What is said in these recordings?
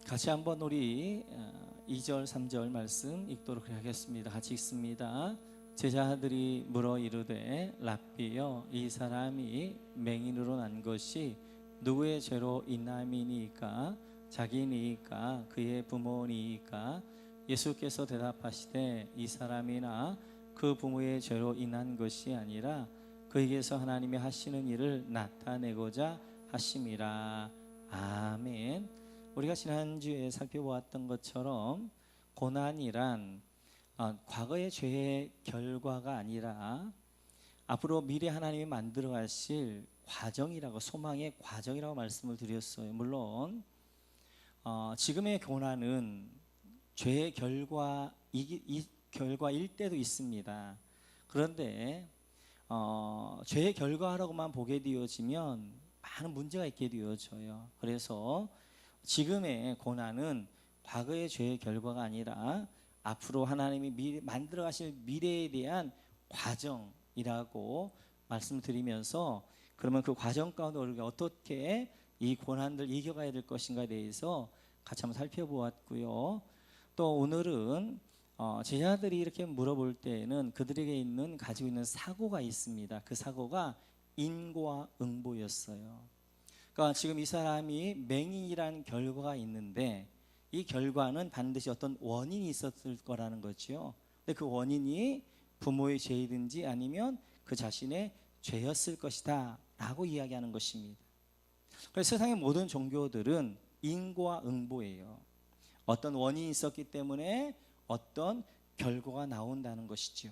같이 한번 우리 2절 3절 말씀 읽도록 하겠습니다. 같이 읽습니다. 제자들이 물어 이르되 랍비여 이 사람이 맹인으로 난 것이 누구의 죄로 인함이니까 자기니까 그의 부모니까 예수께서 대답하시되 이 사람이나 그 부모의 죄로 인한 것이 아니라 그에게서 하나님이 하시는 일을 나타내고자 하심이라. 아멘. 우리가 지난주에 살펴보았던 것처럼 고난이란 과거의 죄의 결과가 아니라 앞으로 미래 하나님이 만들어 가실 과정이라고, 소망의 과정이라고 말씀을 드렸어요. 물론 지금의 고난은 죄의 결과일 때도 있습니다. 그런데 죄의 결과라고만 보게 되어지면 많은 문제가 있게 되어져요. 그래서 지금의 고난은 과거의 죄의 결과가 아니라 앞으로 하나님이 만들어 가실 미래에 대한 과정이라고 말씀드리면서, 그러면 그 과정 가운데 우리가 어떻게 이 고난들 이겨가야 될 것인가에 대해서 같이 한번 살펴보았고요. 또 오늘은 제자들이 이렇게 물어볼 때에는 그들에게 가지고 있는 사고가 있습니다. 그 사고가 인과 응보였어요. 그러니까 지금 이 사람이 맹인이라는 결과가 있는데 이 결과는 반드시 어떤 원인이 있었을 거라는 거죠. 근데 그 원인이 부모의 죄이든지 아니면 그 자신의 죄였을 것이다 라고 이야기하는 것입니다. 그래서 세상의 모든 종교들은 인과 응보예요. 어떤 원인이 있었기 때문에 어떤 결과가 나온다는 것이죠.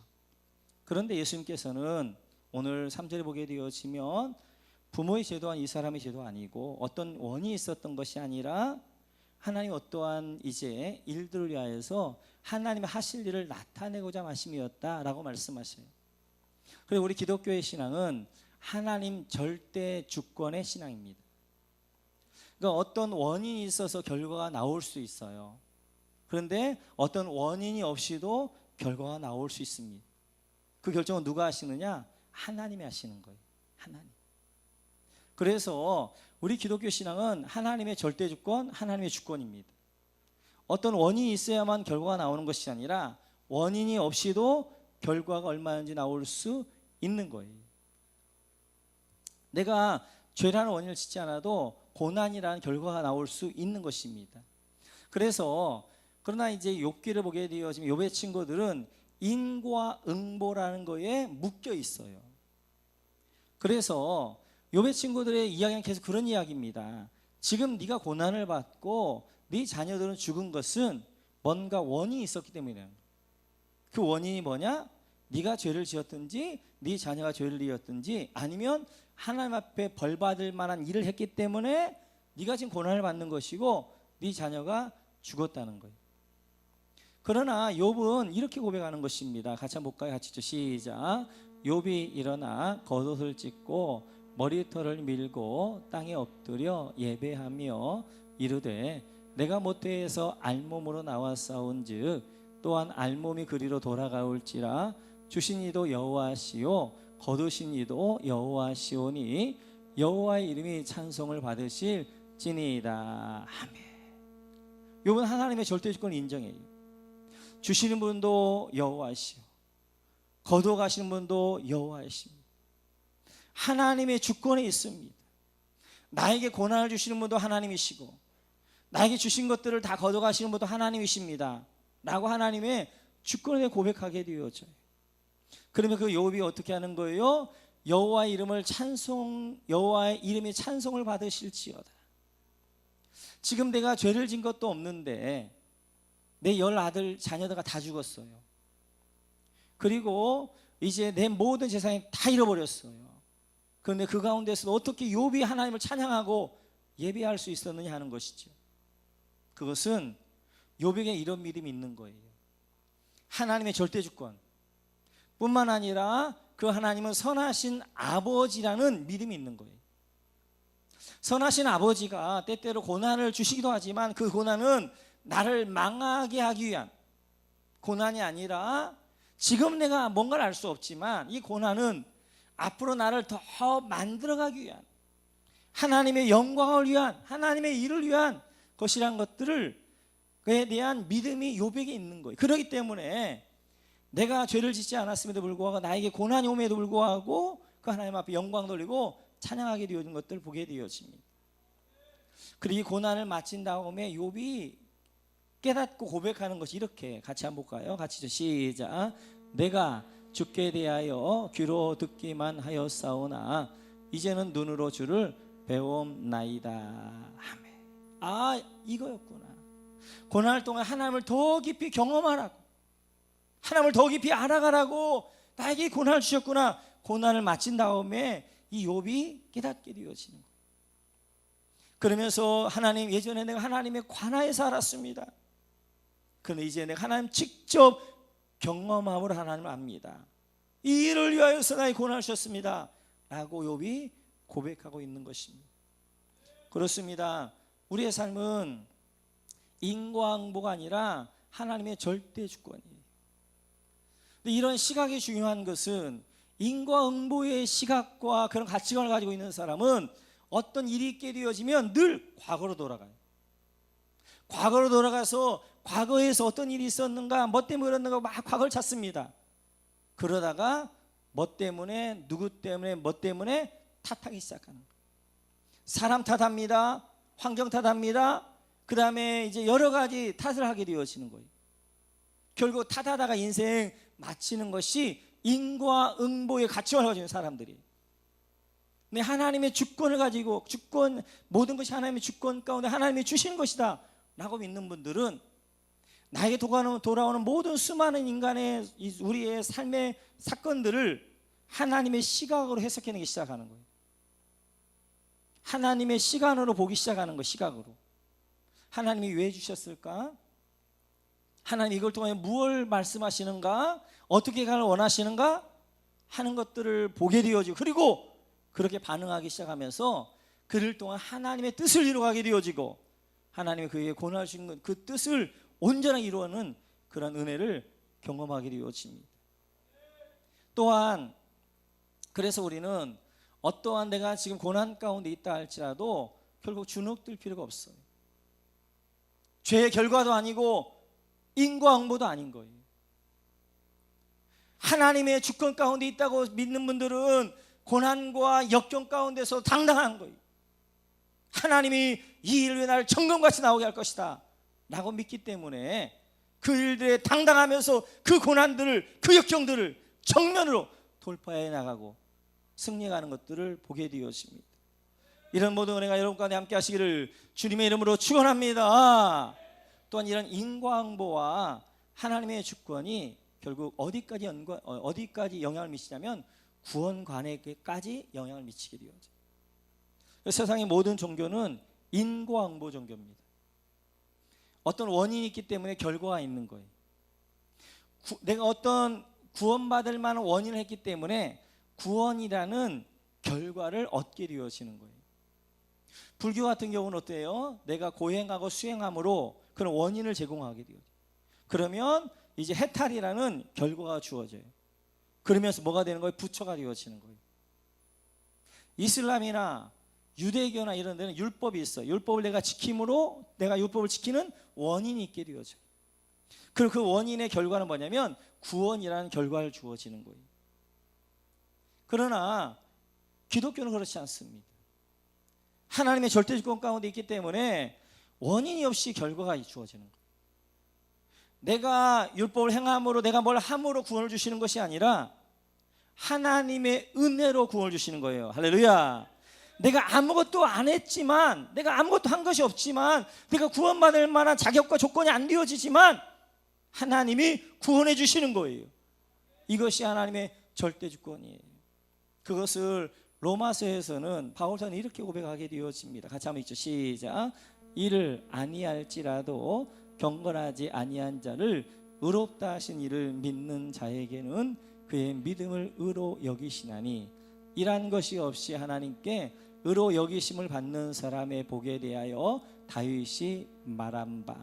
그런데 예수님께서는 오늘 3절에 보게 되어지면 부모의 죄도 이 사람의 죄도 아니고 어떤 원인이 있었던 것이 아니라 하나님 어떠한 이제 일들을 위하여서 하나님의 하실 일을 나타내고자 하심이었다라고 말씀하셔요. 그리고 우리 기독교의 신앙은 하나님 절대 주권의 신앙입니다. 그러니까 어떤 원인이 있어서 결과가 나올 수 있어요. 그런데 어떤 원인이 없이도 결과가 나올 수 있습니다. 그 결정은 누가 하시느냐? 하나님이 하시는 거예요. 하나님. 그래서 우리 기독교 신앙은 하나님의 절대 주권, 하나님의 주권입니다. 어떤 원인이 있어야만 결과가 나오는 것이 아니라 원인이 없이도 결과가 얼마든지 나올 수 있는 거예요. 내가 죄라는 원인을 짓지 않아도 고난이라는 결과가 나올 수 있는 것입니다. 그러나 이제 욥기를 보게 되어지면 욥의 친구들은 인과 응보라는 거에 묶여 있어요. 그래서 욥의 친구들의 이야기는 계속 그런 이야기입니다. 지금 네가 고난을 받고 네 자녀들은 죽은 것은 뭔가 원인이 있었기 때문이에요. 그 원인이 뭐냐? 네가 죄를 지었든지 네 자녀가 죄를 지었든지 아니면 하나님 앞에 벌 받을 만한 일을 했기 때문에 네가 지금 고난을 받는 것이고 네 자녀가 죽었다는 거예요. 그러나 욥은 이렇게 고백하는 것입니다. 같이 한번 볼까요? 같이 시작. 욥이 일어나 겉옷을 찢고 머리털을 밀고 땅에 엎드려 예배하며 이르되 내가 모태에서 알몸으로 나왔사온즉 또한 알몸이 그리로 돌아가올지라 주신 이도 여호와시오 거두신 이도 여호와시오니 여호와의 이름이 찬송을 받으실지니이다. 아멘. 욥은 하나님의 절대주권을 인정해요. 주시는 분도 여호와시오 거두가시는 분도 여호와이십니다. 하나님의 주권에 있습니다. 나에게 고난을 주시는 분도 하나님이시고 나에게 주신 것들을 다 거둬가시는 분도 하나님이십니다 라고 하나님의 주권에 고백하게 되어져요. 그러면 그 욥이 어떻게 하는 거예요? 여호와의 이름이 찬송을 받으실지어다. 지금 내가 죄를 진 것도 없는데 내 10 자녀들가 다 죽었어요. 그리고 이제 내 모든 재산이 다 잃어버렸어요. 그런데 그 가운데서 어떻게 욥이 하나님을 찬양하고 예배할 수 있었느냐 하는 것이죠. 그것은 욥에게 이런 믿음이 있는 거예요. 하나님의 절대주권 뿐만 아니라 그 하나님은 선하신 아버지라는 믿음이 있는 거예요. 선하신 아버지가 때때로 고난을 주시기도 하지만 그 고난은 나를 망하게 하기 위한 고난이 아니라 지금 내가 뭔가를 알 수 없지만 이 고난은 앞으로 나를 더 만들어가기 위한 하나님의 영광을 위한 하나님의 일을 위한 것이란 것들을 그에 대한 믿음이 욥에게 있는 거예요. 그렇기 때문에 내가 죄를 짓지 않았음에도 불구하고 나에게 고난이 옴에도 불구하고 그 하나님 앞에 영광 돌리고 찬양하게 되어진 것들을 보게 되어집니다. 그리고 이 고난을 마친 다음에 욥이 깨닫고 고백하는 것이 이렇게, 같이 한번 볼까요? 같이 시작. 내가 주께 대하여 귀로 듣기만 하였사오나 이제는 눈으로 주를 배움나이다. 아멘. 아, 이거였구나. 고난을 통해 하나님을 더 깊이 경험하라고, 하나님을 더 깊이 알아가라고 나에게 고난을 주셨구나. 고난을 마친 다음에 이 욥이 깨닫게 되어지는 거예요. 그러면서 하나님, 예전에 내가 하나님의 관하에 살았습니다. 그런데 이제 내가 하나님 직접 경험함으로 하나님을 압니다. 이 일을 위하여서 나의 고난을 주셨습니다 라고 욥이 고백하고 있는 것입니다. 그렇습니다. 우리의 삶은 인과응보가 아니라 하나님의 절대 주권이에요. 이런 시각이 중요한 것은, 인과응보의 시각과 그런 가치관을 가지고 있는 사람은 어떤 일이 있게 되어지면 늘 과거로 돌아가요. 과거로 돌아가서 과거에서 어떤 일이 있었는가, 뭐 때문에 그랬는가 막 과거를 찾습니다. 그러다가 뭐 때문에, 누구 때문에, 뭐 때문에 탓하기 시작하는 거예요. 사람 탓합니다. 환경 탓합니다. 그 다음에 이제 여러 가지 탓을 하게 되어지는 거예요. 결국 탓하다가 인생 마치는 것이 인과응보의 가치관을 가지고 있는 사람들이. 근데 하나님의 주권을 가지고, 주권, 모든 것이 하나님의 주권 가운데 하나님이 주신 것이다 라고 믿는 분들은 나에게 돌아오는 모든 수많은 인간의, 우리의 삶의 사건들을 하나님의 시각으로 해석해내기 시작하는 거예요. 하나님의 시간으로 보기 시작하는 거예요. 시각으로. 하나님이 왜 주셨을까? 하나님 이걸 통해 무엇을 말씀하시는가? 어떻게 가를 원하시는가? 하는 것들을 보게 되어지고, 그리고 그렇게 반응하기 시작하면서 그를 통한 하나님의 뜻을 이루어가게 되어지고, 하나님이 그에게 고난을 주신 그 뜻을 온전하게 이루어는 그런 은혜를 경험하게 되어집니다. 또한 그래서 우리는 어떠한 내가 지금 고난 가운데 있다 할지라도 결국 주눅들 필요가 없어요. 죄의 결과도 아니고 인과응보도 아닌 거예요. 하나님의 주권 가운데 있다고 믿는 분들은 고난과 역경 가운데서 당당한 거예요. 하나님이 이 일을 위해 나를 정금같이 나오게 할 것이다 라고 믿기 때문에 그 일들에 당당하면서 그 고난들을, 그 역경들을 정면으로 돌파해 나가고 승리해가는 것들을 보게 되었습니다. 이런 모든 은혜가 여러분 가운데 함께 하시기를 주님의 이름으로 축원합니다. 또한 이런 인과응보와 하나님의 주권이 결국 어디까지 영향을 미치냐면 구원관에게까지 영향을 미치게 되어져. 세상의 모든 종교는 인과응보 종교입니다. 어떤 원인이 있기 때문에 결과가 있는 거예요. 내가 어떤 구원받을 만한 원인을 했기 때문에 구원이라는 결과를 얻게 되어지는 거예요. 불교 같은 경우는 어때요? 내가 고행하고 수행함으로 그런 원인을 제공하게 돼요. 그러면 이제 해탈이라는 결과가 주어져요. 그러면서 뭐가 되는 거예요? 부처가 되어지는 거예요. 이슬람이나 유대교나 이런 데는 율법이 있어요. 율법을 내가 지킴으로 내가 율법을 지키는 원인이 있게 되어져요. 그리고 그 원인의 결과는 뭐냐면 구원이라는 결과를 주어지는 거예요. 그러나 기독교는 그렇지 않습니다. 하나님의 절대주권 가운데 있기 때문에 원인이 없이 결과가 주어지는 거예요. 내가 율법을 행함으로, 내가 뭘 함으로 구원을 주시는 것이 아니라 하나님의 은혜로 구원을 주시는 거예요. 할렐루야. 내가 아무것도 안 했지만, 내가 아무것도 한 것이 없지만, 내가 구원받을 만한 자격과 조건이 안 되어지지만 하나님이 구원해 주시는 거예요. 이것이 하나님의 절대주권이에요. 그것을 로마서에서는 바울사는 이렇게 고백하게 되어집니다. 같이 한번 읽죠. 시작. 이를 아니할지라도 경건하지 아니한 자를 의롭다 하신 이를 믿는 자에게는 그의 믿음을 의로 여기시나니 이란 것이 없이 하나님께 의로 여기심을 받는 사람의 복에 대하여 다윗이 말한 바.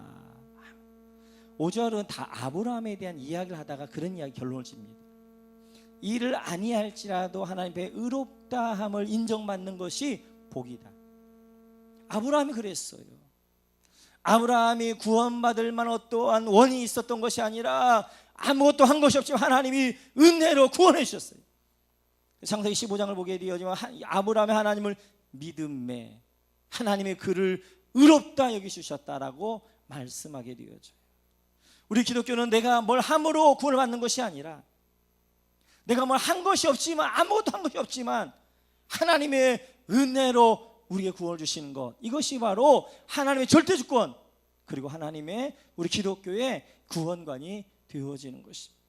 5절은 다 아브라함에 대한 이야기를 하다가 그런 이야기 결론을 집니다. 이를 아니할지라도 하나님의 의롭다함을 인정받는 것이 복이다. 아브라함이 그랬어요. 아브라함이 구원받을 만한 어떠한 원인이 있었던 것이 아니라 아무것도 한 것이 없지만 하나님이 은혜로 구원해 주셨어요. 창세기 15장을 보게 되어지만 아브라함이 하나님을 믿음에 하나님의 그를 의롭다 여기주셨다라고 말씀하게 되어져요. 우리 기독교는 내가 뭘 함으로 구원을 받는 것이 아니라 내가 뭘 한 것이 없지만 아무것도 한 것이 없지만 하나님의 은혜로 우리에게 구원을 주시는 것, 이것이 바로 하나님의 절대주권 그리고 하나님의 우리 기독교의 구원관이 되어지는 것입니다.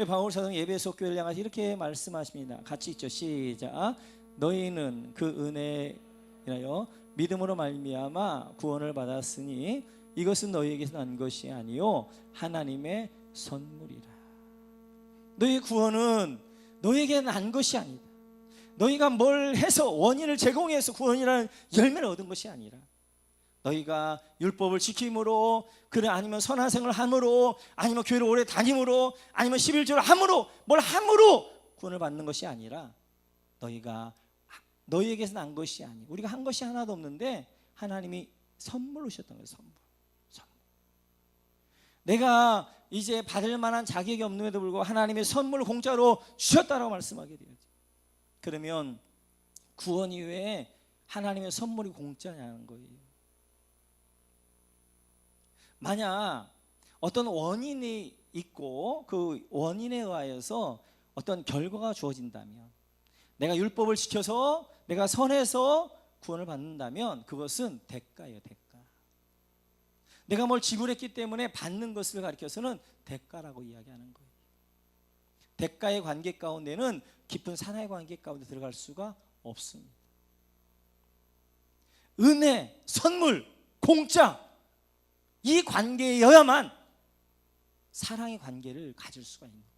바울 사도는 에베소 교회를 향해서 이렇게 말씀하십니다. 같이 읽죠. 시작. 너희는 그 은혜라여 믿음으로 말미암아 구원을 받았으니 이것은 너희에게서 난 것이 아니요 하나님의 선물이라. 너희의 구원은 너희에게 난 것이 아니다. 너희가 뭘 해서 원인을 제공해서 구원이라는 열매를 얻은 것이 아니라 너희가 율법을 지킴으로, 그래 아니면 선한 생활을 함으로, 아니면 교회를 오래 다님으로, 아니면 11조를 함으로, 뭘 함으로 구원을 받는 것이 아니라 너희에게서 난 것이 아니고 우리가 한 것이 하나도 없는데 하나님이 선물로 주셨던 거예요. 선물. 내가 이제 받을 만한 자격이 없는데도 불구하고 하나님의 선물을 공짜로 주셨다라고 말씀하게 돼요. 그러면 구원 이후에 하나님의 선물이 공짜냐는 거예요. 만약 어떤 원인이 있고 그 원인에 의하여서 어떤 결과가 주어진다면, 내가 율법을 지켜서 내가 선해서 구원을 받는다면 그것은 대가예요. 대가. 내가 뭘 지불했기 때문에 받는 것을 가리켜서는 대가라고 이야기하는 거예요. 대가의 관계 가운데는 깊은 사랑의 관계 가운데 들어갈 수가 없습니다. 은혜, 선물, 공짜, 이 관계여야만 사랑의 관계를 가질 수가 있는 거예요.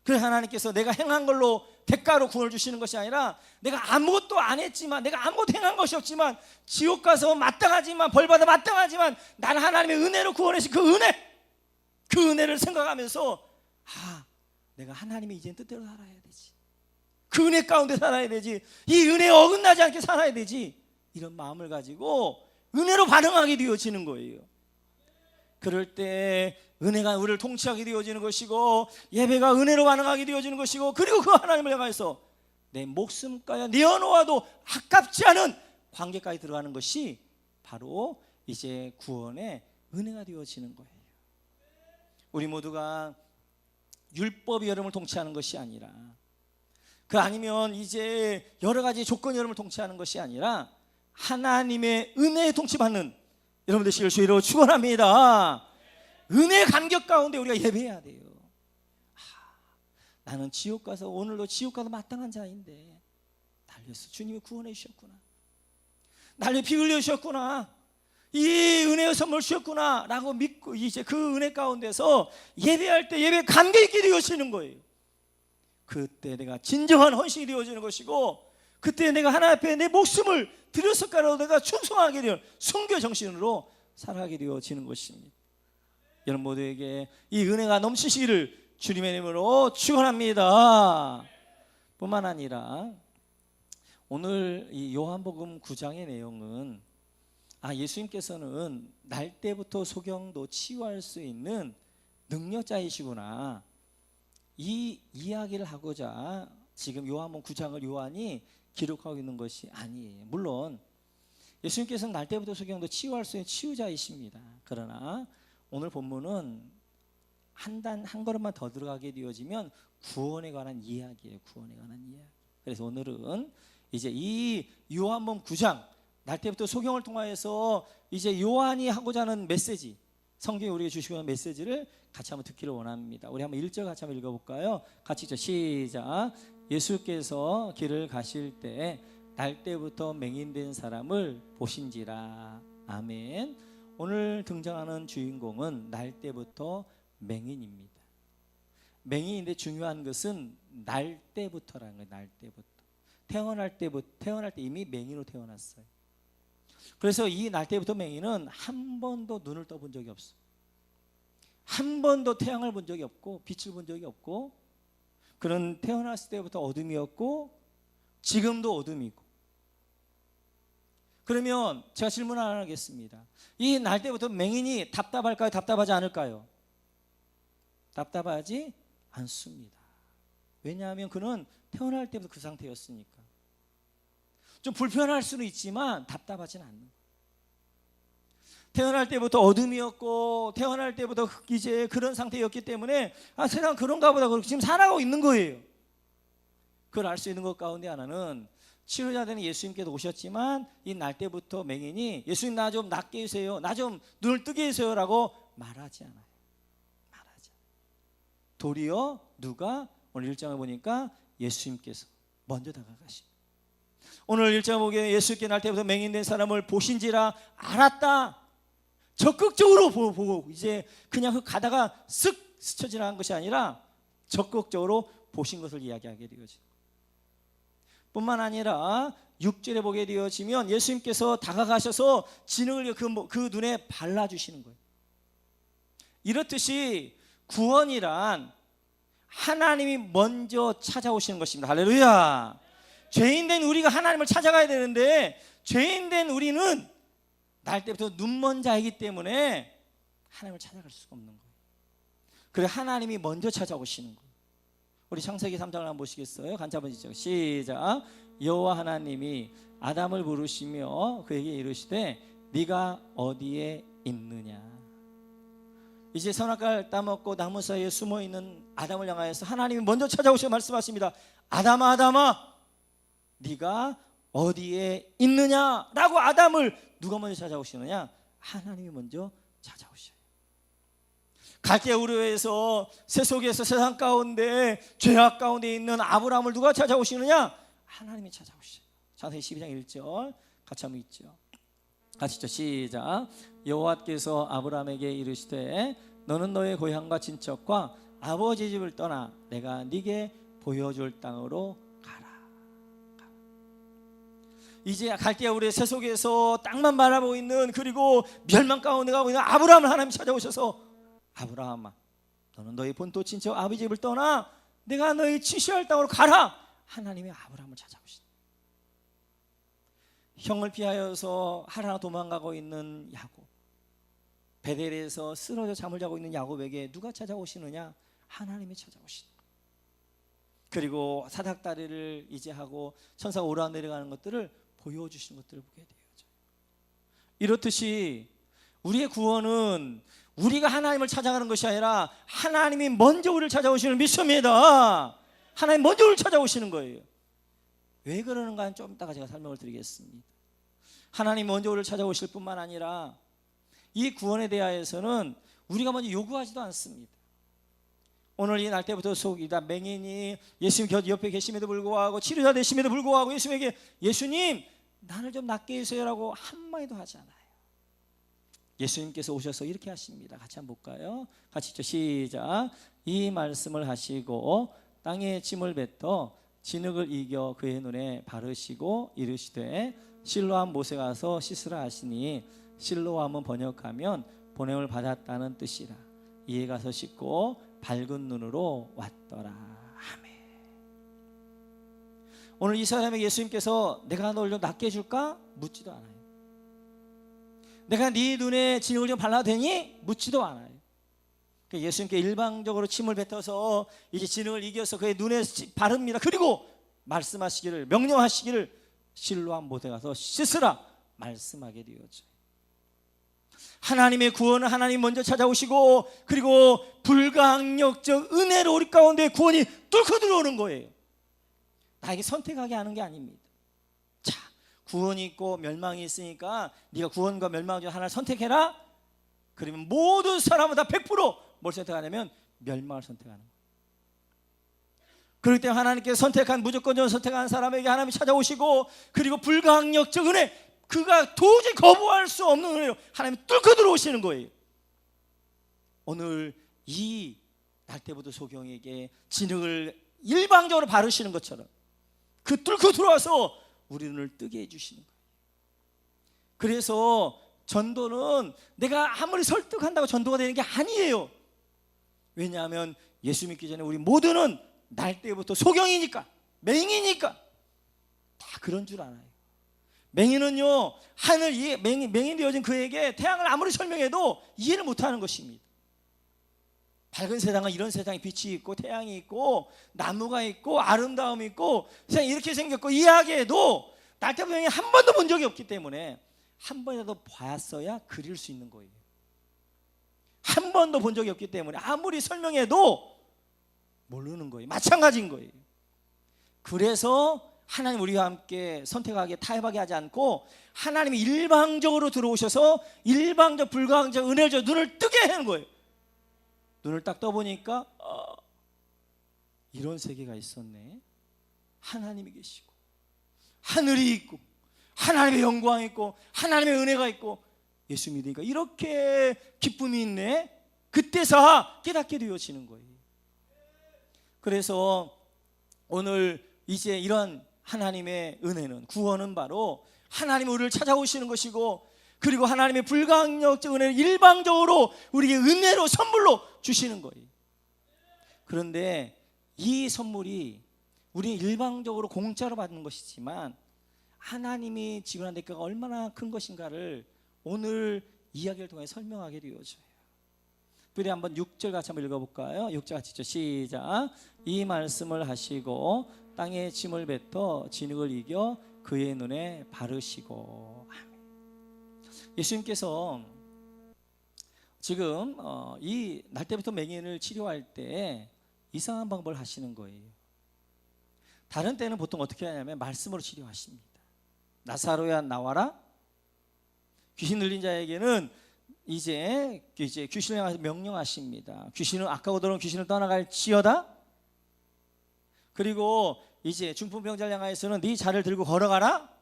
그래서 하나님께서 내가 행한 걸로 대가로 구원을 주시는 것이 아니라 내가 아무것도 안 했지만, 내가 아무것도 행한 것이 없지만, 지옥 가서 마땅하지만, 벌받아 마땅하지만 나는 하나님의 은혜로 구원하신 그 은혜를 생각하면서 내가 하나님의 이제는 뜻대로 살아야 되지, 그 은혜 가운데 살아야 되지, 이 은혜에 어긋나지 않게 살아야 되지, 이런 마음을 가지고 은혜로 반응하게 되어지는 거예요. 그럴 때 은혜가 우리를 통치하게 되어지는 것이고, 예배가 은혜로 반응하게 되어지는 것이고, 그리고 그 하나님을 향해서 내 목숨가야 내 언어와도 아깝지 않은 관계까지 들어가는 것이 바로 이제 구원의 은혜가 되어지는 거예요. 우리 모두가 율법이 여러분을 통치하는 것이 아니라, 그 아니면 이제 여러 가지 조건이 여러분을 통치하는 것이 아니라 하나님의 은혜에 통치받는 여러분 되시길 주의로 축원합니다. 은혜의 감격 가운데 우리가 예배해야 돼요. 나는 지옥 가서, 오늘도 지옥 가서 마땅한 자인데 날 위해서 주님이 구원해 주셨구나, 날 위해 피 흘려 주셨구나, 이 은혜의 선물 주셨구나 라고 믿고 이제 그 은혜 가운데서 예배할 때 예배 감격 있게 되어지는 거예요. 그때 내가 진정한 헌신이 되어지는 것이고, 그때 내가 하나님 앞에 내 목숨을 드렸을까라도 내가 충성하게 되어 순교 정신으로 살아가게 되어지는 것입니다. 여러분 모두에게 이 은혜가 넘치시기를 주님의 이름으로 축원합니다. 뿐만 아니라 오늘 이 요한복음 9장의 내용은 예수님께서는 날 때부터 소경도 치유할 수 있는 능력자이시구나, 이 이야기를 하고자 지금 요한복음 9장을 요한이 기록하고 있는 것이 아니에요. 물론 예수님께서는 날 때부터 소경도 치유할 수 있는 치유자이십니다. 그러나 오늘 본문은 한 걸음만 더 들어가게 되어지면 구원에 관한 이야기예요. 구원에 관한 이야기. 그래서 오늘은 이제 이 요한복음 9장, 날 때부터 소경을 통하여서 이제 요한이 하고자 하는 메시지, 성경이 우리에게 주시고 있는 메시지를 같이 한번 듣기를 원합니다. 우리 한번 1절 같이 한번 읽어볼까요? 같이 읽죠. 시작. 예수께서 길을 가실 때 날 때부터 맹인된 사람을 보신지라. 아멘. 오늘 등장하는 주인공은 날 때부터 맹인입니다. 맹인인데 중요한 것은 날 때부터라는 거예요. 날 때부터. 태어날 때 이미 맹인으로 태어났어요. 그래서 이 날 때부터 맹인은 한 번도 눈을 떠본 적이 없어요. 한 번도 태양을 본 적이 없고 빛을 본 적이 없고, 그는 태어났을 때부터 어둠이었고 지금도 어둠이고, 그러면 제가 질문 하나 하겠습니다. 이 날 때부터 맹인이 답답할까요? 답답하지 않을까요? 답답하지 않습니다. 왜냐하면 그는 태어날 때부터 그 상태였으니까. 좀 불편할 수는 있지만 답답하지는 않는 거예요. 태어날 때부터 어둠이었고 태어날 때부터 이제 그런 상태였기 때문에 세상 그런가 보다 그렇게 지금 살아가고 있는 거예요. 그걸 알 수 있는 것 가운데 하나는 치료자 되는 예수님께도 오셨지만 이 날 때부터 맹인이 예수님 나 좀 낫게 해주세요, 나 좀 눈을 뜨게 해주세요 라고 말하지 않아요. 말하지 않아요. 도리어 누가 오늘 1장을 보니까 예수님께서 먼저 다가가십니다. 오늘 1장 보기에 예수께 날 때부터 맹인된 사람을 보신지라 알았다. 적극적으로 보고 이제 그냥 가다가 쓱 스쳐 지나간 것이 아니라 적극적으로 보신 것을 이야기하게 되어집니다. 뿐만 아니라 6절에 보게 되어지면 예수님께서 다가가셔서 진흙을 그 눈에 발라주시는 거예요. 이렇듯이 구원이란 하나님이 먼저 찾아오시는 것입니다. 할렐루야. 죄인된 우리가 하나님을 찾아가야 되는데 죄인된 우리는 날 때부터 눈먼 자이기 때문에 하나님을 찾아갈 수가 없는 거예요. 그래 하나님이 먼저 찾아오시는 거예요. 우리 창세기 3장을 한번 보시겠어요? 같이 한번 시작. 시작. 여호와 하나님이 아담을 부르시며 그에게 이르시되 네가 어디에 있느냐. 이제 선악과를 따먹고 나무 사이에 숨어있는 아담을 향하여서 하나님이 먼저 찾아오셔 말씀하십니다. 아담아 아담아 네가 어디에 있느냐라고 아담을 누가 먼저 찾아오시느냐? 하나님이 먼저 찾아오셔요. 갈대 우르에서 세속에서 세상 가운데 죄악 가운데 있는 아브라함을 누가 찾아오시느냐? 하나님이 찾아오셔요. 창세기 12장 1절 같이 한번 읽죠. 같이 읽죠. 시작. 여호와께서 아브라함에게 이르시되 너는 너의 고향과 친척과 아버지 집을 떠나 내가 네게 보여줄 땅으로 가라. 이제 갈대아 우르의 세속에서 땅만 바라보고 있는 그리고 멸망 가운데 가고 있는 아브라함을 하나님이 찾아오셔서 아브라함아 너는 너희 본토 친척 아버지 집을 떠나 내가 너희 지시할 땅으로 가라. 하나님이 아브라함을 찾아오시다. 형을 피하여서 하란으로 도망가고 있는 야곱, 베델에서 쓰러져 잠을 자고 있는 야곱에게 누가 찾아오시느냐? 하나님이 찾아오시다. 그리고 사닥다리를 이제 하고 천사가 오르내려가는 것들을 보여주시는 것들을 보게 되어져요. 이렇듯이 우리의 구원은 우리가 하나님을 찾아가는 것이 아니라 하나님이 먼저 우리를 찾아오시는 미션입니다. 하나님 먼저 우리를 찾아오시는 거예요. 왜 그러는가는 좀 이따가 제가 설명을 드리겠습니다. 하나님 먼저 우리를 찾아오실 뿐만 아니라 이 구원에 대하여서는 우리가 먼저 요구하지도 않습니다. 오늘 이 날 때부터 속이다 맹인이 예수님 옆에 계심에도 불구하고 치료자 되심에도 불구하고 예수님에게 예수님 나를 좀 낫게 해주세요라고 한마디도 하지 않아요. 예수님께서 오셔서 이렇게 하십니다. 같이 한번 볼까요? 같이 읽죠. 시작. 이 말씀을 하시고 땅에 침을 뱉어 진흙을 이겨 그의 눈에 바르시고 이르시되 실로암 못에 가서 씻으라 하시니 실로암은 번역하면 보냄을 받았다는 뜻이라. 이에 가서 씻고 밝은 눈으로 왔더라. 아멘. 오늘 이 사람에게 예수님께서 내가 널 좀 낫게 해줄까? 묻지도 않아요. 내가 네 눈에 진흙을 좀 발라도 되니? 묻지도 않아요. 예수님께 일방적으로 침을 뱉어서 이제 진흙을 이겨서 그의 눈에 바릅니다. 그리고 말씀하시기를 명령하시기를 실로암 못에 가서 씻으라 말씀하게 되었죠. 하나님의 구원은 하나님 먼저 찾아오시고 그리고 불가항력적 은혜로 우리 가운데 구원이 뚫고 들어오는 거예요. 나에게 선택하게 하는 게 아닙니다. 자, 구원이 있고 멸망이 있으니까 네가 구원과 멸망 중 하나를 선택해라. 그러면 모든 사람은 다 100% 뭘 선택하냐면 멸망을 선택하는 거예요. 그렇기 때문에 하나님께서 선택한 무조건적으로 선택한 사람에게 하나님이 찾아오시고 그리고 불가항력적 은혜, 그가 도저히 거부할 수 없는 은혜로 하나님이 뚫고 들어오시는 거예요. 오늘 이 날때부터 소경에게 진흙을 일방적으로 바르시는 것처럼 그 뚫고 들어와서 우리 눈을 뜨게 해주시는 거예요. 그래서 전도는 내가 아무리 설득한다고 전도가 되는 게 아니에요. 왜냐하면 예수 믿기 전에 우리 모두는 날 때부터 소경이니까 맹이니까 다 그런 줄 알아요. 맹인은요, 하늘 이 맹인 되어진 그에게 태양을 아무리 설명해도 이해를 못하는 것입니다. 밝은 세상은 이런 세상에 빛이 있고 태양이 있고 나무가 있고 아름다움이 있고 세상이 이렇게 생겼고 이해하기에도 날때부터 한 번도 본 적이 없기 때문에 한 번이라도 봤어야 그릴 수 있는 거예요. 한 번도 본 적이 없기 때문에 아무리 설명해도 모르는 거예요. 마찬가지인 거예요. 그래서 하나님 우리와 함께 선택하게 타협하게 하지 않고 하나님이 일방적으로 들어오셔서 일방적 불가항적 은혜를 줘 눈을 뜨게 하는 거예요. 눈을 딱 떠보니까 이런 세계가 있었네. 하나님이 계시고 하늘이 있고 하나님의 영광이 있고 하나님의 은혜가 있고 예수 믿으니까 이렇게 기쁨이 있네. 그때서 깨닫게 되어지는 거예요. 그래서 오늘 이제 이런 하나님의 은혜는 구원은 바로 하나님이 우리를 찾아오시는 것이고 그리고 하나님의 불가항력적 은혜를 일방적으로 우리에게 은혜로 선물로 주시는 거예요. 그런데 이 선물이 우리 일방적으로 공짜로 받는 것이지만 하나님이 지불한 대가가 얼마나 큰 것인가를 오늘 이야기를 통해 설명하게 되어져요. 우리 한번 6절 같이 한번 읽어볼까요? 6절 같이 읽죠. 시작. 이 말씀을 하시고 땅에 짐을 뱉어 진흙을 이겨 그의 눈에 바르시고. 예수님께서 지금 이 날때부터 맹인을 치료할 때 이상한 방법을 하시는 거예요. 다른 때는 보통 어떻게 하냐면 말씀으로 치료하십니다. 나사로야 나와라. 귀신 들린 자에게는 이제 귀신을 향해서 명령하십니다. 귀신은 아까고 들어온 귀신을 떠나갈지어다. 그리고 이제 중풍병자를 향하여서는 네 자를 들고 걸어가라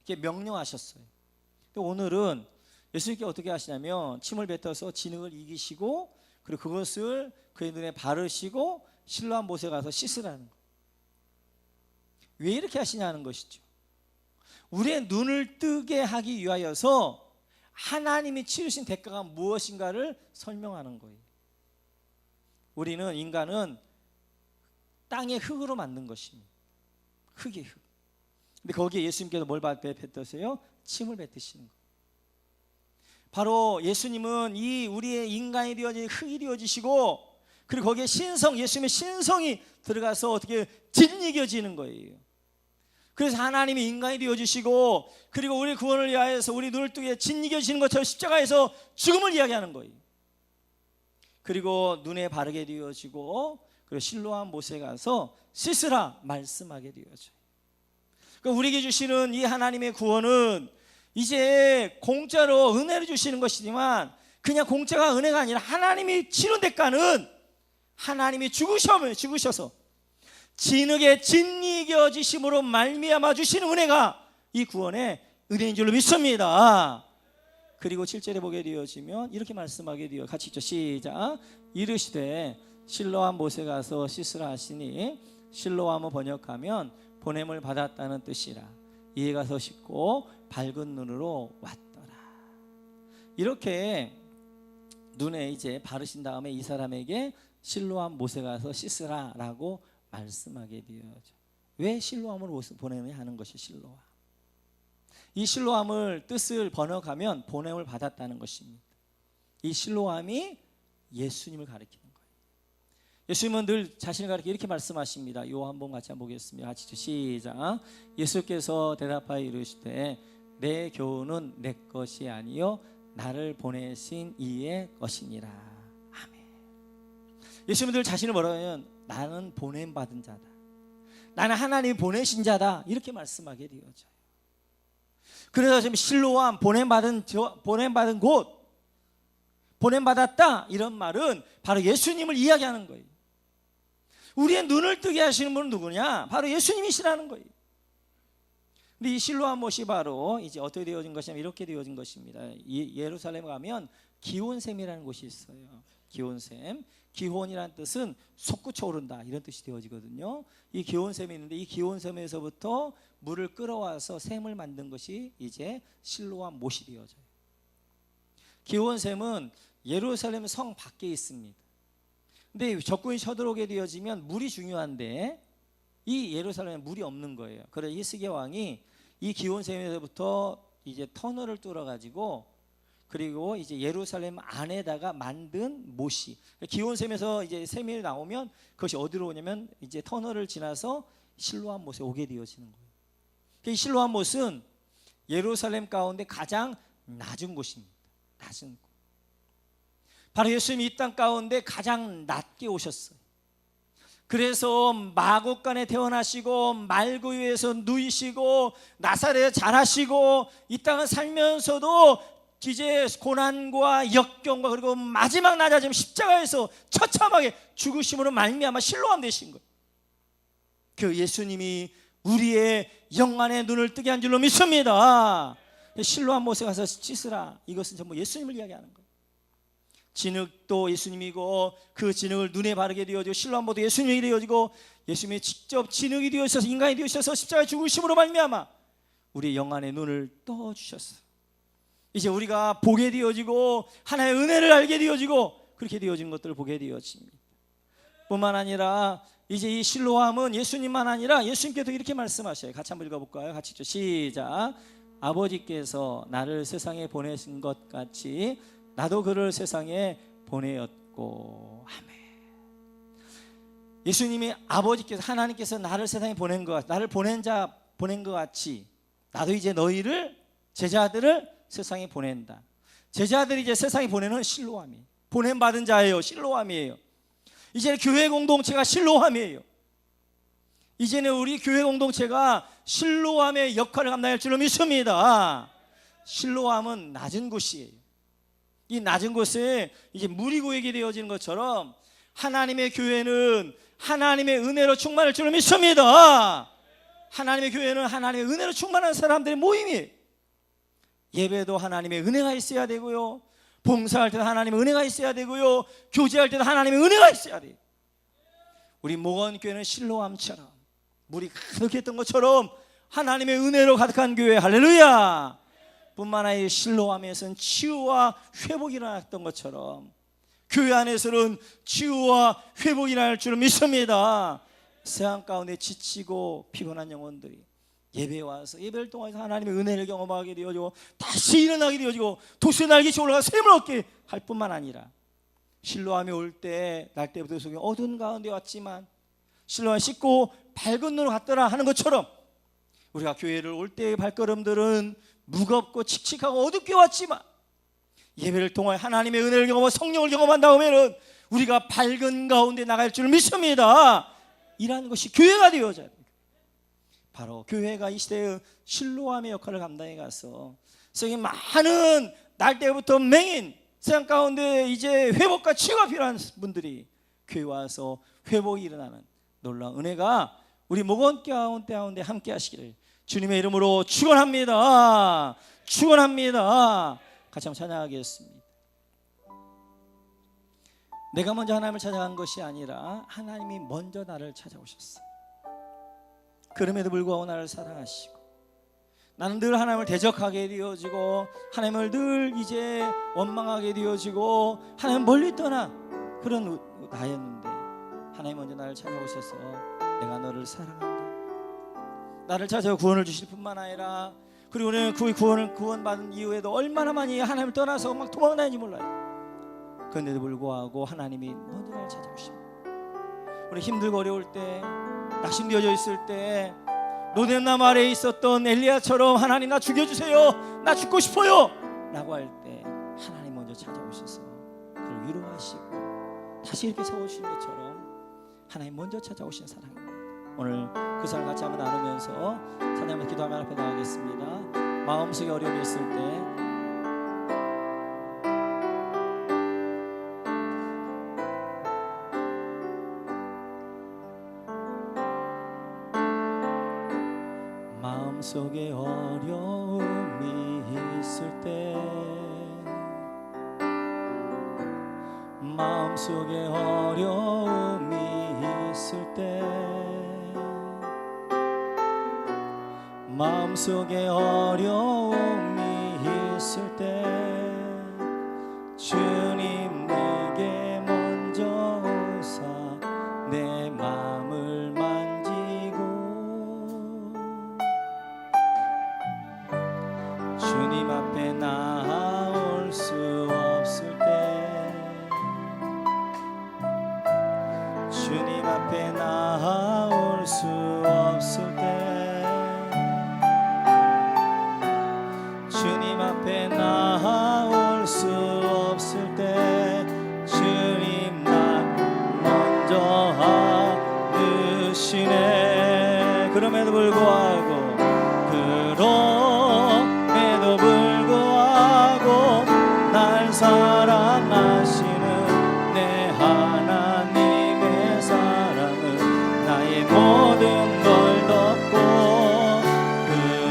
이렇게 명령하셨어요. 오늘은 예수님께 어떻게 하시냐면 침을 뱉어서 진흙을 이기시고 그리고 그것을 그의 눈에 바르시고 실로암 못에 가서 씻으라는 거예요. 왜 이렇게 하시냐는 것이죠. 우리의 눈을 뜨게 하기 위하여서 하나님이 치르신 대가가 무엇인가를 설명하는 거예요. 우리는 인간은 땅의 흙으로 만든 것입니다. 흙이 흙. 근데 거기에 예수님께서 뭘 뱉으세요? 침을 뱉으시는 거예요. 바로 예수님은 이 우리의 인간이 되어진 흙이 되어지시고 그리고 거기에 신성, 예수님의 신성이 들어가서 어떻게 짓이겨지는 거예요. 그래서 하나님이 인간이 되어주시고 그리고 우리 구원을 위하여서 우리 눈을 뜨게 짓이겨지는 것처럼 십자가에서 죽음을 이야기하는 거예요. 그리고 눈에 바르게 되어지고 그리고 실로암 못에 가서 씻으라 말씀하게 되어져요. 그러니까 우리에게 주시는 이 하나님의 구원은 이제 공짜로 은혜를 주시는 것이지만 그냥 공짜가 은혜가 아니라 하나님이 치른 대가는 하나님이 죽으셔서 진흙에 짓이겨지심으로 말미암아 주시는 은혜가 이 구원의 은혜인 줄로 믿습니다. 그리고 7절에 보게 되어지면 이렇게 말씀하게 되어 같이 읽죠. 시작. 이르시되 실로암 못에 가서 씻으라 하시니 실로암을 번역하면 보냄을 받았다는 뜻이라. 이에 가서 씻고 밝은 눈으로 왔더라. 이렇게 눈에 이제 바르신 다음에 이 사람에게 실로암 못에 가서 씻으라라고 말씀하게 되어져. 왜 실로암으로 보냄을 하는 것이 실로암. 이 실로암을 뜻을 번역하면 보냄을 받았다는 것입니다. 이 실로암이 예수님을 가리키는 거예요. 예수님은 늘 자신을 가리켜 이렇게 말씀하십니다. 요한복음 같이 한번 보겠습니다. 같이 시작. 예수께서 대답하여 이르시되 내 교훈은 내 것이 아니요 나를 보내신 이의 것이니라. 아멘. 예수님은 늘 자신을 뭐라고 하면 나는 보냄받은 자다. 나는 하나님이 보내신 자다. 이렇게 말씀하게 되어져요. 그래서 지금 실로암 보냄받은 곳 보냄받았다 이런 말은 바로 예수님을 이야기하는 거예요. 우리의 눈을 뜨게 하시는 분은 누구냐? 바로 예수님이시라는 거예요. 근데 이 실로암 못이 바로 이제 어떻게 되어진 것이냐면 이렇게 되어진 것입니다. 예루살렘에 가면 기온샘이라는 곳이 있어요. 기온샘. 기혼이라는 뜻은 솟구쳐 오른다 이런 뜻이 되어지거든요. 이 기온샘이 있는데 이 기온샘에서부터 물을 끌어와서 샘을 만든 것이 이제 실로암 못이 되어져요. 기온샘은 예루살렘 성 밖에 있습니다. 근데 적군이 쳐들어오게 되어지면 물이 중요한데 이 예루살렘에 물이 없는 거예요. 그래서 히스기야 왕이 이 기온샘에서부터 이제 터널을 뚫어 가지고 그리고 이제 예루살렘 안에다가 만든 못이, 기온샘에서 이제 샘이 나오면 그것이 어디로 오냐면 이제 터널을 지나서 실로암 못에 오게 되어지는 거예요. 이 실로암 못은 예루살렘 가운데 가장 낮은 곳입니다. 낮은 곳. 바로 예수님이 이 땅 가운데 가장 낮게 오셨어요. 그래서 마곡간에 태어나시고 말구유에서 누이시고 나사렛에 자라시고 이 땅을 살면서도 이제 고난과 역경과 그리고 마지막 낮아짐 십자가에서 처참하게 죽으심으로 말미암아 실로암 되신 거예요. 그 예수님이 우리의 영안의 눈을 뜨게 한 줄로 믿습니다. 실로암 못에 가서 씻으라, 이것은 전부 예수님을 이야기하는 거예요. 진흙도 예수님이고 그 진흙을 눈에 바르게 되어지고 실로암 못도 예수님이 되어지고 예수님이 직접 진흙이 되어셔서 인간이 되어셔서 십자가에 죽으심으로 말미암아 우리의 영안의 눈을 떠주셨어요. 이제 우리가 보게 되어지고 하나님의 은혜를 알게 되어지고 그렇게 되어진 것들을 보게 되어집니다. 뿐만 아니라 이제 이 실로암은 예수님만 아니라 예수님께도 이렇게 말씀하셔요. 같이 한번 읽어볼까요? 같이 읽죠. 시작. 아버지께서 나를 세상에 보내신 것 같이 나도 그를 세상에 보내었고. 아멘. 예수님이 아버지께서 하나님께서 나를 세상에 보낸 것 같이, 나를 보낸 것 같이 나도 이제 너희를 제자들을 세상에 보낸다. 제자들이 이제 세상에 보내는 실로암이에요. 보냄받은 자예요. 실로암이에요. 이제는 교회 공동체가 실로암이에요. 이제는 우리 교회 공동체가 실로암의 역할을 감당할 줄로 믿습니다. 실로암은 낮은 곳이에요. 이 낮은 곳에 이제 물이 고이게 되어지는 것처럼 하나님의 교회는 하나님의 은혜로 충만할 줄로 믿습니다. 하나님의 교회는 하나님의 은혜로 충만한 사람들의 모임이에요. 예배도 하나님의 은혜가 있어야 되고요, 봉사할 때도 하나님의 은혜가 있어야 되고요, 교제할 때도 하나님의 은혜가 있어야 돼요. 우리 목원교회는 실로암처럼 물이 가득했던 것처럼 하나님의 은혜로 가득한 교회, 할렐루야. 뿐만 아니라 실로암에서는 치유와 회복이 일어났던 것처럼 교회 안에서는 치유와 회복이 일어날 줄 믿습니다. 세상 가운데 지치고 피곤한 영혼들이 예배에 와서 예배를 통해서 하나님의 은혜를 경험하게 되어지고 다시 일어나게 되어지고 도시의 날개치 올라가 샘을 얻게 할 뿐만 아니라 실로암에 올 때 날 때부터 속에 어두운 가운데 왔지만 실로암 씻고 밝은 눈으로 갔더라 하는 것처럼 우리가 교회를 올 때의 발걸음들은 무겁고 칙칙하고 어둡게 왔지만 예배를 통해 하나님의 은혜를 경험하고 성령을 경험한 다음에는 우리가 밝은 가운데 나갈 줄 믿습니다. 이러한 것이 교회가 되어져야 됩니다. 바로 교회가 이 시대의 실로암의 역할을 감당해 가서 세상에 많은 날 때부터 맹인 세상 가운데 이제 회복과 치유가 필요한 분들이 교회 와서 회복이 일어나는 놀라운 은혜가 우리 목원 가운데 함께 하시기를 주님의 이름으로 축원합니다. 축원합니다. 같이 한번 찬양하겠습니다. 내가 먼저 하나님을 찾아간 것이 아니라 하나님이 먼저 나를 찾아오셨어. 그럼에도 불구하고 나를 사랑하시고 나는 늘 하나님을 대적하게 되어지고 하나님을 늘 이제 원망하게 되어지고 하나님 멀리 떠나 그런 나였는데 하나님 먼저 나를 찾아오셔서 내가 너를 사랑한다, 나를 찾아와 구원을 주실 뿐만 아니라 그리고 우리는 그 구원받은 이후에도 얼마나 많이 하나님을 떠나서 막 도망다니는지 몰라요. 그런데도 불구하고 하나님이 먼저 나를 찾아오십니다. 우리 힘들고 어려울 때 낙심되어져 있을 때 로뎀나무 아래에 있었던 엘리야처럼 하나님 나 죽여주세요, 나 죽고 싶어요 라고 할 때 하나님 먼저 찾아오셔서 그를 위로하시고 다시 이렇게 세워주시는 것처럼 하나님 먼저 찾아오신 사랑입니다. 오늘 그 사랑 같이 한번 나누면서 찬양하면서 기도하며 앞에 나가겠습니다. 마음속에 어려움이 있을 때 마음속에 어려움이 있을 때 마음속에 어려움이 있을 때 마음속에 어려움이 있을 때 주님 내게 먼저 오사 내 마음을 만지고 불구하고 그럼에도 불구하고 날 사랑하시는 내 하나님의 사랑은 나의 모든 걸 덮고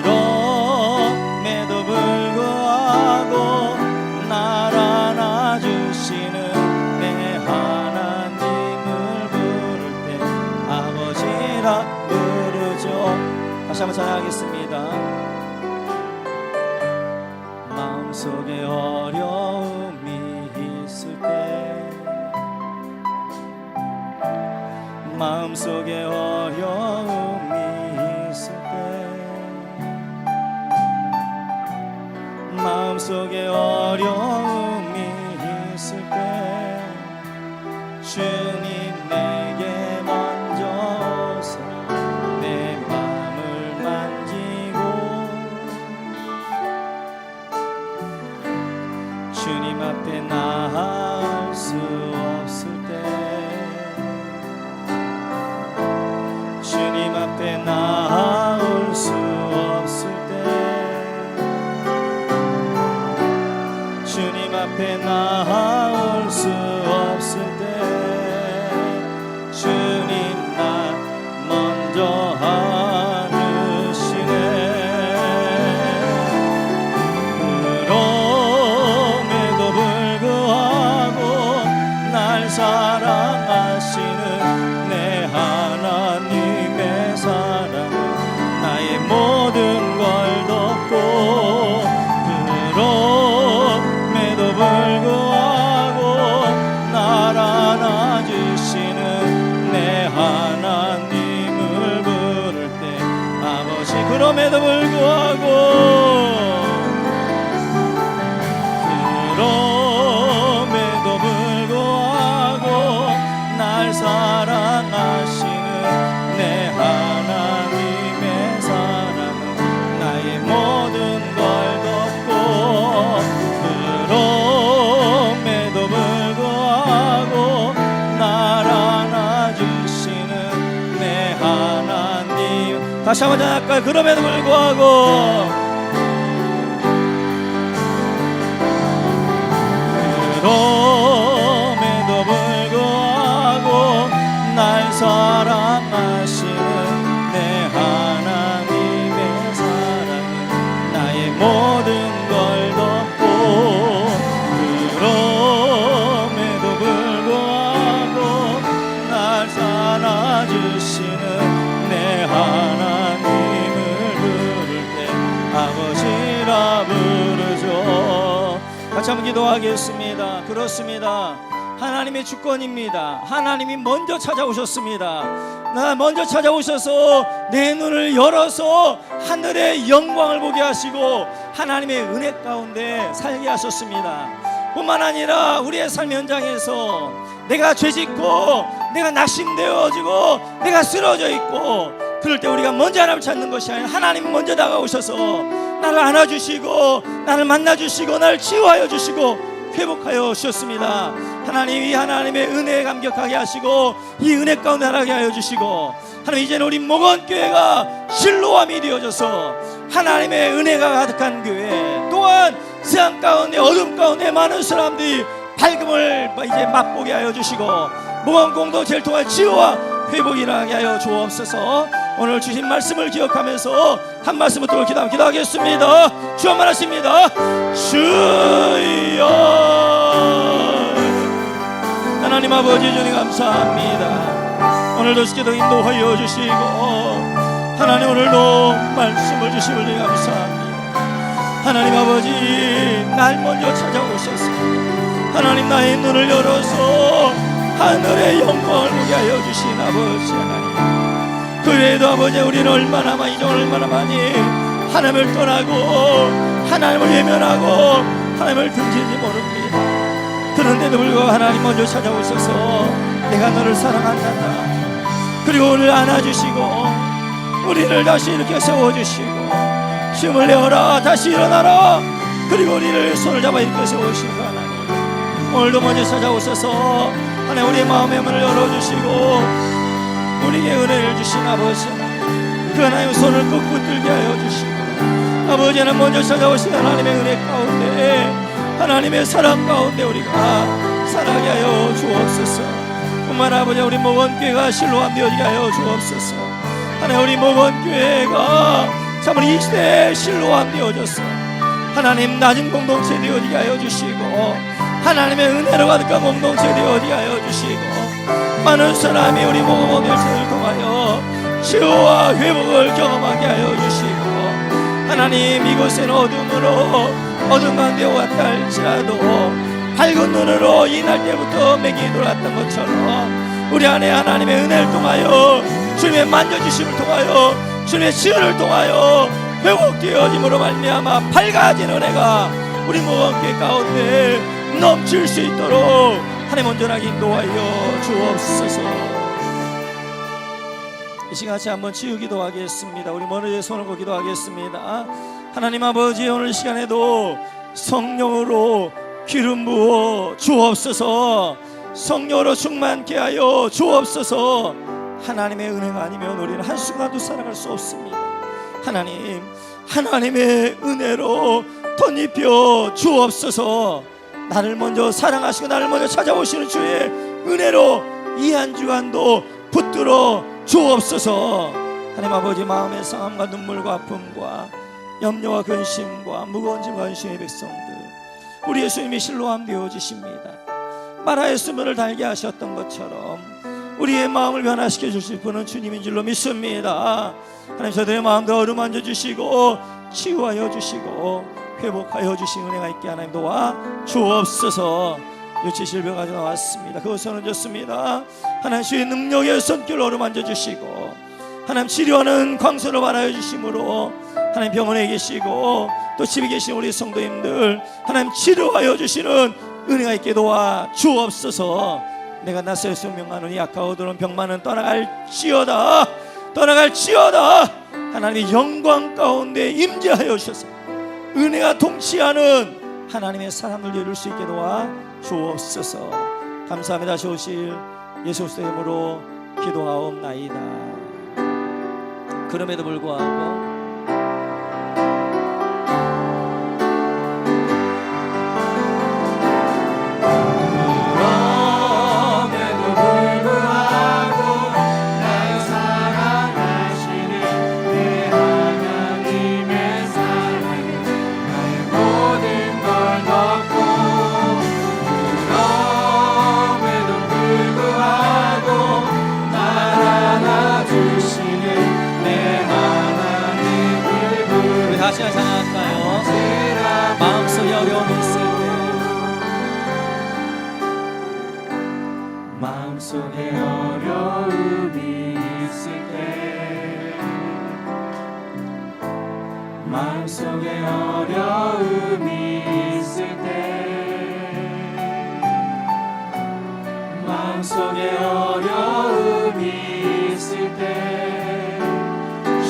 그럼에도 불구하고 날 안아주시는 내 하나님을 부를 때 아버지라 부르죠. 다시 한번 찬양하겠습니다. 마음속에 어려움이 있을 때 마음속에 어려움이 있을 때 마음속에 어려움이 있을 때 주님 내게 먼저 오사 내 마음을 만지고 주님 앞에 나아올 수 없을 때 주님 앞에 나아올 수 없을 때 주님 앞에 나아올 수 없을 때 주님 나 먼저 안으시네. 그럼에도 불구하고 날 사랑하시는 내 하나님의 사랑은 나의 모든 걸 덮고 그럼에도 불구하고 날 안아주시는 내 하나님을 부를 때 아버지 그럼에도 불구하고 날 사랑하시는 내 하나님의 사랑은 나의 모든 걸 덮고 그럼에도 불구하고 날 안아주시는 내 하나님. 다시 한번 할까요? 그럼에도 불구하고 그럼에도 불구하고 날 사랑하시는 내 하나님의 사랑은 나의 모든 걸 덮고 그럼에도 불구하고 날 안아주시는 내 하나님을 부를 때 아버지라 부르죠. 같이 한번 기도하겠습니다. 그렇습니다. 하나님의 주권입니다. 하나님이 먼저 찾아오셨습니다. 나 먼저 찾아오셔서 내 눈을 열어서 하늘의 영광을 보게 하시고 하나님의 은혜 가운데 살게 하셨습니다. 뿐만 아니라 우리의 삶 현장에서 내가 죄짓고 내가 낙심되어지고 내가 쓰러져 있고 그럴 때 우리가 먼저 하나님을 찾는 것이 아니라 하나님 먼저 다가오셔서 나를 안아주시고 나를 만나주시고 나를 치유하여 주시고 회복하여 주셨습니다. 하나님, 이 하나님의 은혜에 감격하게 하시고 이 은혜 가운데 살게 하여 주시고 하나님, 이제는 우리 목원교회가 실로암이 되어져서 하나님의 은혜가 가득한 교회, 또한 세상 가운데 어둠 가운데 많은 사람들이 밝음을 이제 맛보게 하여 주시고 목원 공동체를 통한 치유와 회복이 일어나게 하여 주옵소서. 오늘 주신 말씀을 기억하면서 한 말씀 붙들고 기도하겠습니다. 주여 말하십니다. 주여. 하나님 아버지, 주님 감사합니다. 오늘도 기도 인도하여 주시고 하나님 오늘도 말씀을 주시고 주님 감사합니다. 하나님 아버지, 날 먼저 찾아오셨습니다. 하나님, 나의 눈을 열어서 하늘의 영광을 보게 하여 주신 아버지 하나님, 그 외에도 아버지 우리는 얼마나 많이 하나님을 떠나고 하나님을 외면하고 하나님을 등지는지 모릅니다. 그런데도 불구하고 하나님 먼저 찾아오셔서 내가 너를 사랑한다, 그리고 우리를 안아주시고 우리를 다시 이렇게 세워주시고 힘을 내어라, 다시 일어나라, 그리고 우리를 손을 잡아 이렇게 세우시고 하나님, 오늘도 먼저 찾아오셔서 하나님 우리의 마음의 문을 열어주시고 우리에게 은혜를 주신 아버지 하나님, 그 하나님의 손을 꼭 붙들게 하여 주시고, 아버지는 먼저 찾아오신 하나님의 은혜 가운데, 하나님의 사랑 가운데 우리가 살아가게 하여 주옵소서. 뿐만 아버지, 우리 모건교회가 실로암 되어지게 하여 주옵소서. 하나님, 우리 모건교회가 참으로 이 시대에 실로암 되어졌어. 하나님, 낮은 공동체 되어지게 하여 주시고, 하나님의 은혜로 가득한 공동체 되어지게 하여 주시고, 많은 사람이 우리 모건교회를 통하여 치유와 회복을 경험하게 하여 주시고, 하나님, 이곳에는 어둠 가운데 왔다 할지라도 밝은 눈으로 이날 때부터 맥이 돌았던 것처럼 우리 안에 하나님의 은혜를 통하여, 주님의 만져주심을 통하여, 주님의 치유를 통하여 회복되어짐으로 말미암아 밝아진 은혜가 우리 모험교회 가운데 넘칠 수 있도록 하나님 온전하게 인도하여 주옵소서. 이 시간 같이 한번 치유 기도하겠습니다. 우리 머리에 손을 얹고 기도하겠습니다. 하나님 아버지, 오늘 시간에도 성령으로 기름 부어 주옵소서. 성령으로 충만케 하여 주옵소서. 하나님의 은혜가 아니면 우리는 한순간도 살아갈 수 없습니다. 하나님, 하나님의 은혜로 덧입혀 주옵소서. 나를 먼저 사랑하시고 나를 먼저 찾아오시는 주의 은혜로 이 한 주간도 붙들어 주옵소서. 하나님 아버지, 마음의 상함과 눈물과 아픔과 염려와 근심과 무거운 짐과 근심의 백성들, 우리 예수님이 실로암 되어지십니다. 말하였으면을 달게 하셨던 것처럼 우리의 마음을 변화시켜 주실 분은 주님인 줄로 믿습니다. 하나님, 저들의 마음도 어루만져 주시고 치유하여 주시고 회복하여 주신 은혜가 있게 하나님 도와 주옵소서. 유치실병 가져 나왔습니다. 그것은 좋습니다. 하나님, 주의 능력의 손길로 어루만져 주시고, 하나님 치료하는 광선을 발하여 주심으로 하나님 병원에 계시고 또 집에 계신 우리 성도님들 하나님 치료하여 주시는 은혜가 있게 도와 주옵소서. 내가 나사렛 명하노니 아까워도는 병만은 떠나갈지어다. 하나님의 영광 가운데 임재하여 주셔서 은혜가 통치하는 하나님의 사랑을 이룰 수 있게 도와 주옵소서. 감사합니다. 다시 오실 예수 그리스도의 이름으로 기도하옵나이다. 그럼에도 불구하고 다시 한번 찬양할까요? 마음속에 어려움이 있을 때, 마음속에 어려움이 있을 때, 마음속에 어려움이 있을 때, 마음속에 어려움이 있을 때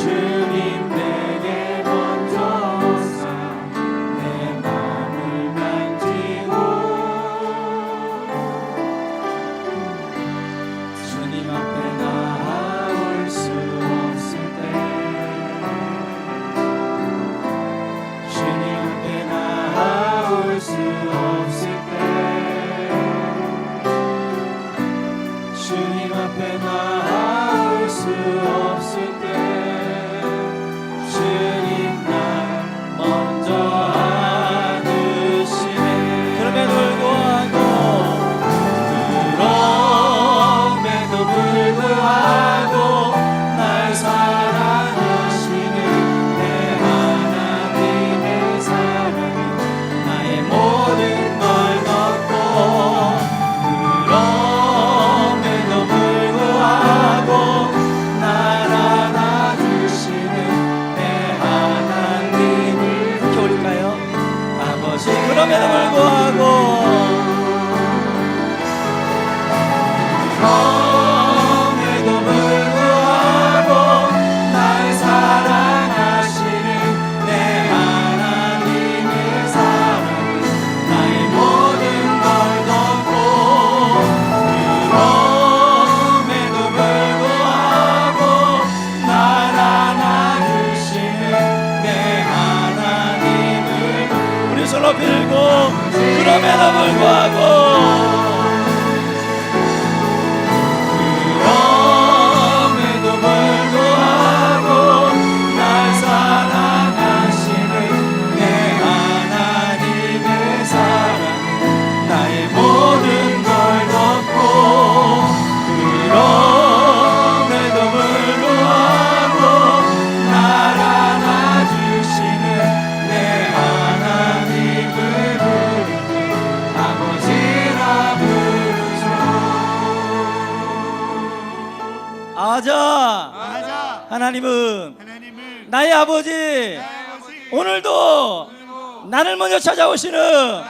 주님 내게 먼저 내 마음을 만지고 주님 앞에 나올 수 없을 때, 주님 앞에 나올 수 없을 때, 주님 앞에 나올 수 없을 때 주님 날 먼저 안으시네. 그럼에도 불구하고 날 사랑하시는 내 하나님의 사랑은 나의 모든 걸 덮고, 그럼에도 불구하고 날 안아주시는 내 하나님을 이렇게 올릴까요? 아버지, 그럼에도 불구하고 날 사랑하시는 내 하나님의 사랑은 나의 모든 걸 덮고, 그럼에도 불구하고 날 안아 그럼에도 불구하고 날 사랑하시는 내 하나님의 사랑 나의 모든 걸 덮고 그럼에도 불구하고 날 안아주시는 내 하나님을 부르니 아버지라 부르죠. 아자 하나님은 나의 아버지 오늘도 나를 먼저 찾아오시는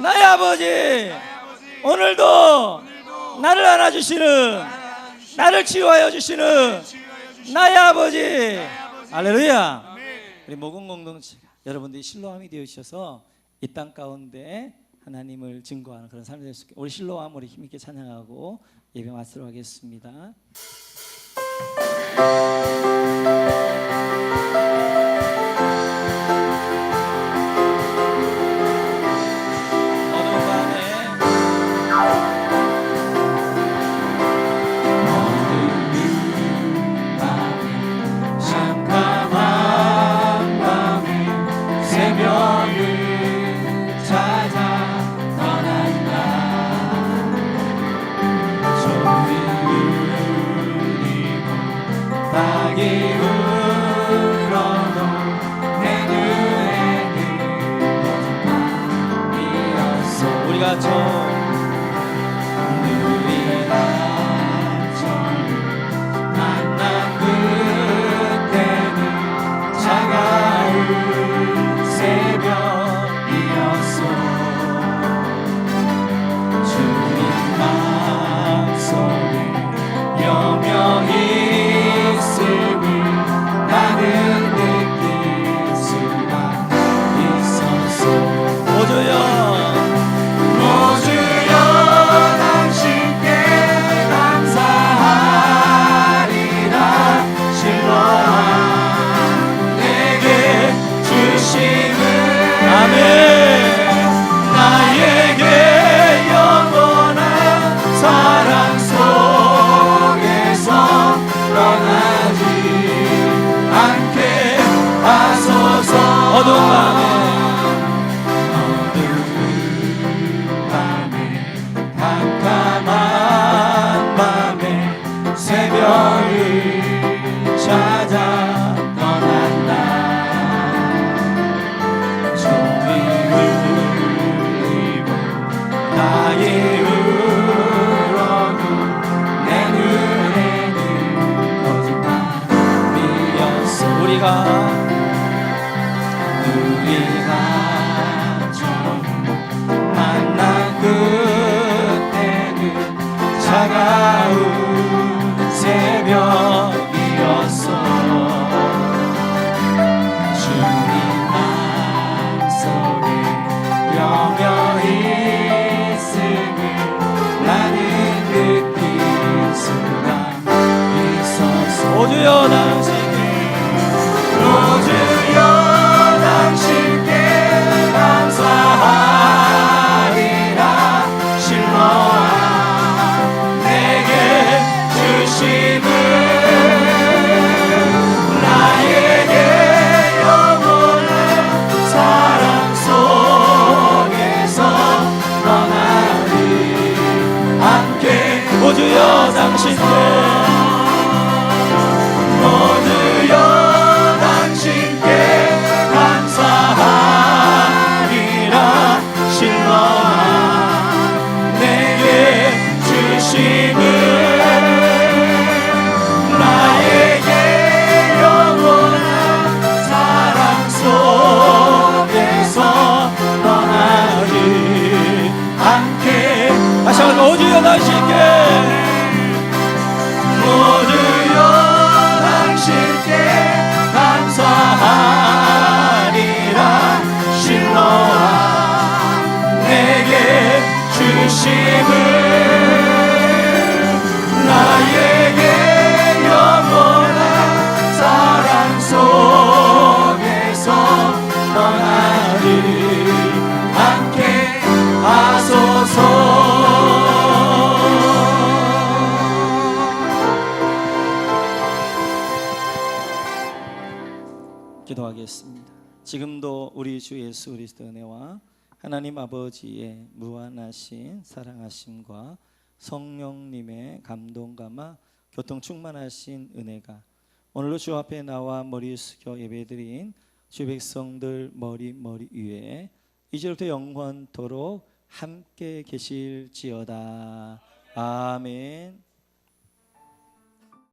나의 아버지 오늘도 나를 안아주시는 나를 치유하여 주시는 나의 아버지. 할렐루야. 우리 모금 공동체가 여러분들이 실로암이 되어 주셔서 이 땅 가운데 하나님을 증거하는 그런 삶이 될 수 있게 우리 실로암 우리 힘있게 찬양하고 예배 마치도록 하겠습니다. 우리가 저 만난 그때는 차가운 새벽이었어. 주님 마음속에 영영이 있음을 나는 느낄 수가 있었어. 오주여 나에게 영원한 사랑 속에서 떠나지 않게 하소서. 어두운 밤에 깜깜한 밤에 새벽을 찾아 떠난다. 나의 울어도 내 눈에는 거짓말이었어. 우리가 처음 만난 그때는 차가운 새벽이었어. 주님 마음속에 영영히 오주여 당신께 오주여 당신께 감사하리라. 실로암 내게 주심을 나에게 영원한 사랑 속에서 떠나지 않게 오주여 당신께 오주여 당신께 감사하리라. 실로암 내게 주심을 나에게 영원한 사랑 속에서 떠나지 않게. 다시 한번 오주여 당신께 오주여 당신께 감사하리라. 실로암 내게 주심을 나에게 영원한 사랑 속에서 떠나지 않게 기도하겠습니다. 지금도 우리 주 예수 그리스도의 은혜와 하나님 아버지의 무한하신 사랑하심과 성령님의 감동감화 교통 충만하신 은혜가 오늘도 주 앞에 나와 머리 숙여 예배드린 주 백성들 머리 위에 이제부터 영원토록 함께 계실지어다. 아멘.